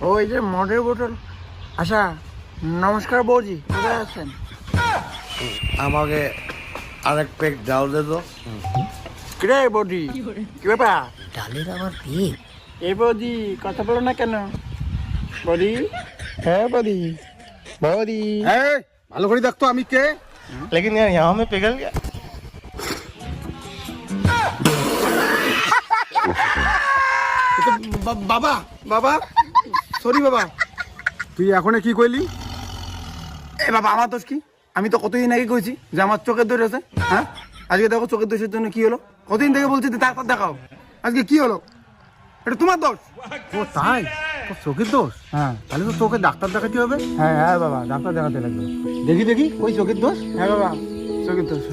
ওই যে মদের বোতল। আচ্ছা, নমস্কার বৌজি, কোথায় আছেন? আমাকে আরেক পেক ডাল দে তো। কিরে বৌদি, কি ব্যাপার? ডালের আবার পেট? এই বৌদি, কথা বলো না কেন? বৌদি, হ্যাঁ বৌদি, বৌদি। এই ভালো করে দেখতো আমি কে। लेकिन यार यहाँ में पिघल गया। বাবা বাবা সরি বাবা। তুই এখন কি কইলি? এ বাবা, আমার দোষ কি? আমি তো কতদিন আগে কইছি যে আমার চোখের দোষ আছে। হ্যাঁ, আজকে দেখো চোখের দোষের জন্য কি হলো। কতদিন থেকে বলছি ডাক্তার দেখাও, আজকে কি হলো? এটা তোমার দোষ। ও তাই? তোর চোখের দোষ? হ্যাঁ তাহলে তো তোকে ডাক্তার দেখাতে হবে। হ্যাঁ হ্যাঁ বাবা, ডাক্তার দেখাতে লাগবে। দেখি দেখি ওই চোখের দোষ। হ্যাঁ বাবা, চোখের দোষ।